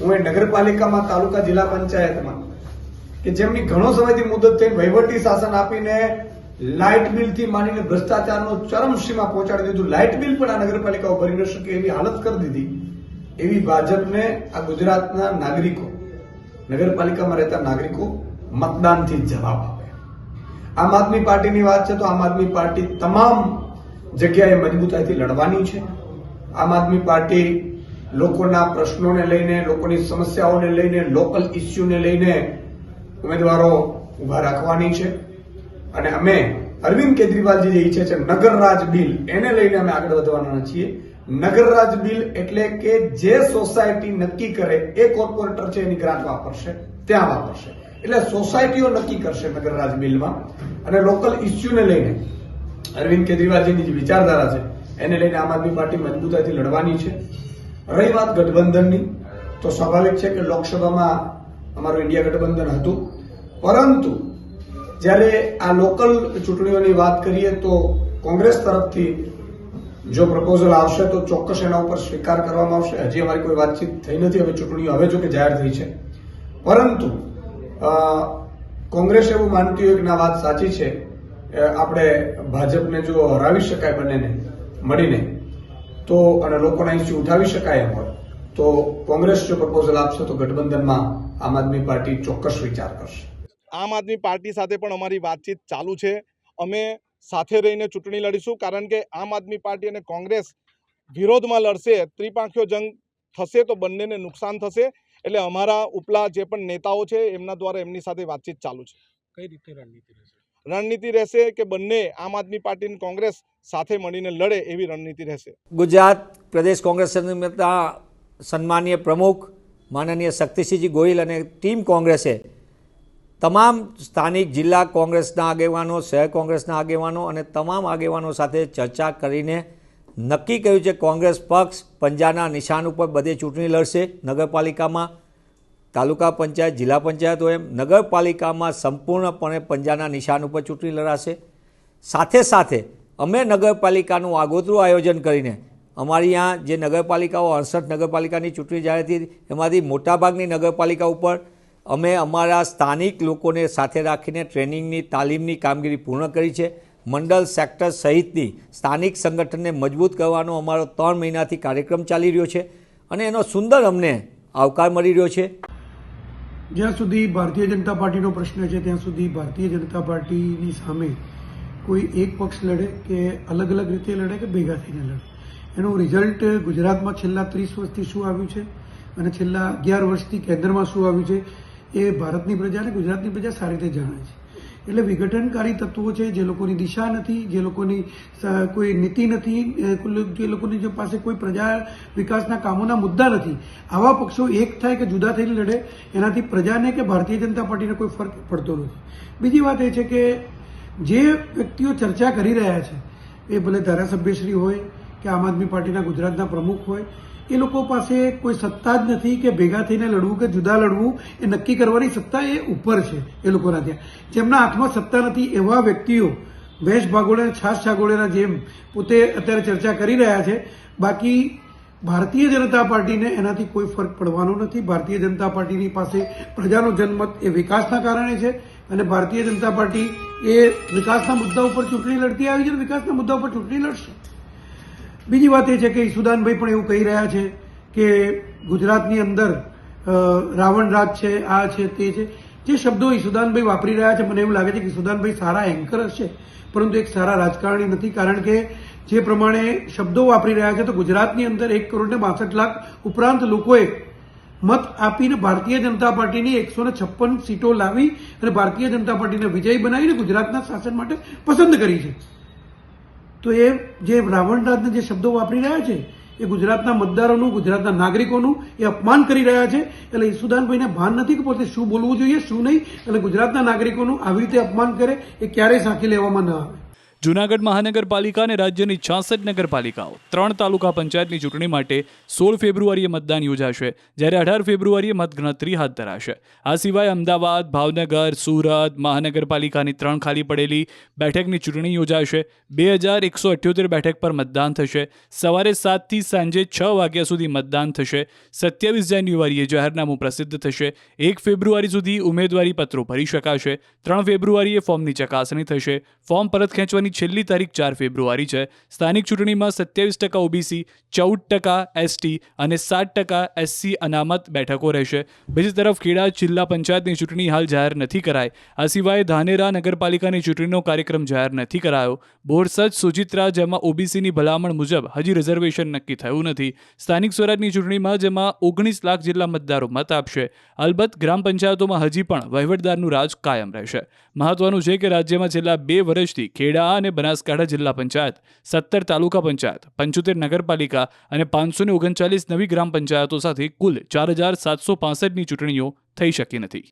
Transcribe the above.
હું એ નગરપાલિકામાં, તાલુકા, જિલ્લા પંચાયતમાં કે જેમની ઘણો સમયથી મુદત થઈ વહીવટી શાસન આપીને લાઇટ બિલથી માંડીને ભ્રષ્ટાચારનો ચરમસીમા પહોંચાડી દીધું, લાઇટ બિલ પણ આ નગરપાલિકાઓ ભરી ન શકે એવી હાલત કરી દીધી, એવી ભાજપને આ ગુજરાતના નાગરિકો, નગરપાલિકામાં રહેતા નાગરિકો મતદાનથી જવાબ આપે. આમ આદમી પાર્ટીની વાત છે તો આમ આદમી પાર્ટી તમામ જગ્યાએ મજબૂતાઈથી લડવાની છે. આમ આદમી પાર્ટી લોકોના પ્રશ્નોને લઈને, લોકોની સમસ્યાઓને લઈને, લોકલ ઇસ્યુને લઈને ઉમેદવારો ઉભા રાખવાની છે. અને અમે અરવિંદ કેજરીવાલજી જે ઈચ્છે છે નગરરાજ બિલ, એને લઈને અમે આગળ વધવાના છીએ. નગરરાજ બિલ એટલે કે જે સોસાયટી નક્કી કરે એ કોર્પોરેટર છે એની ગ્રાન્ટ વાપરશે, ત્યાં વાપરશે. એટલે સોસાયટીઓ નક્કી કરશે નગરરાજ બિલમાં. અને લોકલ ઇસ્યુને લઈને અરવિંદ કેજરીવાલજીની જે વિચારધારા છે એને લઈને આમ આદમી પાર્ટી મજબૂતાઈથી લડવાની છે. રહી વાત ગઠબંધનની, તો સ્વાભાવિક છે કે લોકસભામાં અમારું ઇન્ડિયા ગઠબંધન હતું, પરંતુ જ્યારે આ લોકલ ચૂંટણીઓની વાત કરીએ તો કોંગ્રેસ તરફથી જો પ્રપોઝલ આવશે તો ચોક્કસ એના ઉપર સ્વીકાર કરવામાં આવશે. હજી અમારી કોઈ વાતચીત થઈ નથી, હવે ચૂંટણીઓ હવે જો કે જાહેર થઈ છે, પરંતુ કોંગ્રેસ એવું માનતી હોય કે ના વાત સાચી છે, આપણે ભાજપને જો હરાવી શકાય બંનેને મળીને તો અને લોકોના ઇસ્યુ ઉઠાવી શકાય એમ હોય તો કોંગ્રેસ જો પ્રપોઝલ આપશે તો ગઠબંધનમાં આમ આદમી પાર્ટી ચોક્કસ વિચાર કરશે. આમ આદમી પાર્ટી સાથે પણ અમારી વાતચીત ચાલુ છે. અમે સાથે રહીને ચૂંટણી લડીશું, કારણ કે આમ આદમી પાર્ટી અને કોંગ્રેસ વિરોધમાં લડશે, ત્રિપાંખીયો જંગ થશે તો બંનેને નુકસાન થશે. એટલે અમારા ઉપલા જે પણ નેતાઓ છે એમના દ્વારા એમની સાથે વાતચીત ચાલુ છે. કઈ રીતે રણનીતિ રહેશે? રણનીતિ રહેશે કે બંને આમ આદમી પાર્ટી અને કોંગ્રેસ સાથે મળીને લડે એવી રણનીતિ રહેશે. ગુજરાત પ્રદેશ કોંગ્રેસ નેતા સન્માનીય પ્રમુખ માનનીય શક્તિસિંહજી ગોહિલ અને ટીમ કોંગ્રેસે તમામ સ્થાનિક જિલ્લા કોંગ્રેસના આગેવાનો, શહેર કોંગ્રેસના આગેવાનો અને તમામ આગેવાનો સાથે ચર્ચા કરીને નક્કી કર્યું છે કોંગ્રેસ પક્ષ પંજાના નિશાન ઉપર બધે ચૂંટણી લડશે. નગરપાલિકામાં, તાલુકા પંચાયત, જિલ્લા પંચાયત હોય એમ નગરપાલિકામાં સંપૂર્ણપણે પંજાના નિશાન ઉપર ચૂંટણી લડાશે. સાથે સાથે અમે નગરપાલિકાનું આગોતરું આયોજન કરીને અમારી અહીંયા જે નગરપાલિકાઓ 68 નગરપાલિકાની ચૂંટણી જાહેર થઈ એમાંથી મોટાભાગની નગરપાલિકા ઉપર અમે અમારા સ્થાનિક લોકોને સાથે રાખીને ટ્રેનિંગની, તાલીમની કામગીરી પૂર્ણ કરી છે. મંડળ, સેક્ટર સહિતની સ્થાનિક સંગઠનને મજબૂત કરવાનો અમારો 3 મહિનાથી કાર્યક્રમ ચાલી રહ્યો છે અને એનો સુંદર અમને આવકાર મળી રહ્યો છે. જ્યાં સુધી ભારતીય જનતા પાર્ટીનો પ્રશ્ન છે ત્યાં સુધી ભારતીય જનતા પાર્ટીની સામે કોઈ એક પક્ષ લડે કે અલગ અલગ રીતે લડે કે ભેગા થઈને લડે, એનું રિઝલ્ટ ગુજરાતમાં છેલ્લા 30 વર્ષથી શું આવ્યું છે અને છેલ્લા 11 વર્ષથી કેન્દ્રમાં શું આવ્યું છે એ ભારતની પ્રજા અને ગુજરાતની પ્રજા સારી રીતે જાણે છે. એટલે વિઘટનકારી તત્વો છે, જે લોકોની દિશા નથી, જે લોકોની કોઈ નીતિ નથી, જે લોકોની પાસે કોઈ પ્રજા વિકાસના કામોના મુદ્દા નથી, આવા પક્ષો એક થાય કે જુદા થઈને લડે એનાથી પ્રજાને કે ભારતીય જનતા પાર્ટીને કોઈ ફરક પડતો નથી. બીજી વાત એ છે કે જે વ્યક્તિઓ ચર્ચા કરી રહ્યા છે એ ભલે ધારાસભ્યશ્રી હોય કે આમ આદમી પાર્ટીના ગુજરાતના પ્રમુખ હોય, એ લોકો પાસે કોઈ સત્તા જ નથી કે ભેગા થઈને લડવું કે જુદા લડવું એ નક્કી કરવાની સત્તા એ ઉપર છે એ લોકોના ત્યાં. જેમના હાથમાં સત્તા નથી એવા વ્યક્તિઓ ભેંસ ભાગોળે છાસ છાગોળેના જેમ પોતે અત્યારે ચર્ચા કરી રહ્યા છે. બાકી ભારતીય જનતા પાર્ટીને એનાથી કોઈ ફરક પડવાનો નથી. ભારતીય જનતા પાર્ટીની પાસે પ્રજાનો જનમત એ વિકાસના કારણે છે અને ભારતીય જનતા પાર્ટી એ વિકાસના મુદ્દા ઉપર ચૂંટણી લડતી આવી છે અને વિકાસના મુદ્દા ઉપર ચૂંટણી લડશે. બીજી વાત એ છે કે ઈસુદાનભાઈ પણ એવું કહી રહ્યા છે કે ગુજરાતની અંદર રાવણ રાજ છે, આ છે, તે છે. જે શબ્દો ઈસુદાનભાઈ વાપરી રહ્યા છે મને એવું લાગે છે કે ઈસુદાનભાઈ સારા એન્કર હશે પરંતુ એક સારા રાજકારણી નથી. કારણ કે જે પ્રમાણે શબ્દો વાપરી રહ્યા છે તો ગુજરાતની અંદર 1,62,00,000 ઉપરાંત લોકોએ મત આપીને ભારતીય જનતા પાર્ટીની 156 સીટો લાવી અને ભારતીય જનતા પાર્ટીને વિજયી બનાવીને ગુજરાતના શાસન માટે પસંદ કરી છે. તો એ જે રાવણરાજના જે શબ્દો વાપરી રહ્યા છે એ ગુજરાતના મતદારોનું, ગુજરાતના નાગરિકોનું એ અપમાન કરી રહ્યા છે. એટલે ઈસુદાનભાઈને ભાન નથી કે પોતે શું બોલવું જોઈએ, શું નહીં. એટલે ગુજરાતના નાગરિકોનું આવી રીતે અપમાન કરે એ ક્યારેય સાંખી લેવામાં ન આવે. જૂનાગઢ મહાનગરપાલિકા અને રાજ્યની 66 નગરપાલિકાઓ 3 તાલુકા પંચાયતની ચૂંટણી માટે 16 ફેબ્રુઆરીએ મતદાન યોજાશે, જ્યારે 18 ફેબ્રુઆરીએ મતગણતરી હાથ ધરાશે. આ સિવાય અમદાવાદ, ભાવનગર, સુરત મહાનગરપાલિકાની 3 ખાલી પડેલી બેઠકની ચૂંટણી યોજાશે. 2178 બેઠક પર મતદાન થશે. સવારે 7 થી સાંજે 6 વાગ્યા સુધી મતદાન થશે. 27 જાન્યુઆરીએ જાહેરનામું પ્રસિદ્ધ થશે. 1 ફેબ્રુઆરી સુધી ઉમેદવારી પત્રો ભરી શકાશે. 3 ફેબ્રુઆરીએ ફોર્મની ચકાસણી થશે. ફોર્મ પરત ખેંચવાની છેલ્લી તારીખ 4 ફેબ્રુઆરી છે. સ્થાનિક ચૂંટણીમાં 27% ઓબીસી, 14% એસટી અને 7% એસસી અનામત બેઠકો રહેશે. બીજી તરફ ખેડા જિલ્લા પંચાયતની ચૂંટણી હાલ જાહેર નથી કરાઈ. આ સિવાય ધાનેરા નગરપાલિકાની ચૂંટણીનો કાર્યક્રમ જાહેર નથી કરાયો. બોરસદ, સોજિત્રા, જેમાં ઓબીસીની ભલામણ મુજબ હજી રિઝર્વેશન નક્કી થયું નથી. સ્થાનિક સ્વરાજની ચૂંટણીમાં જેમાં 19 લાખ જેટલા મતદારો મત આપશે. અલબત્ત ગ્રામ પંચાયતોમાં હજી પણ વહીવટદારનું રાજ કાયમ રહેશે. મહત્વનું છે કે રાજ્યમાં છેલ્લા 2 વર્ષથી ખેડા અને બનાસકાંઠા જિલ્લા પંચાયત, 17 તાલુકા પંચાયત, 75 નગરપાલિકા અને 539 નવી ગ્રામ પંચાયતો સાથે કુલ 4765ની ચૂંટણીઓ થઈ શકી નથી.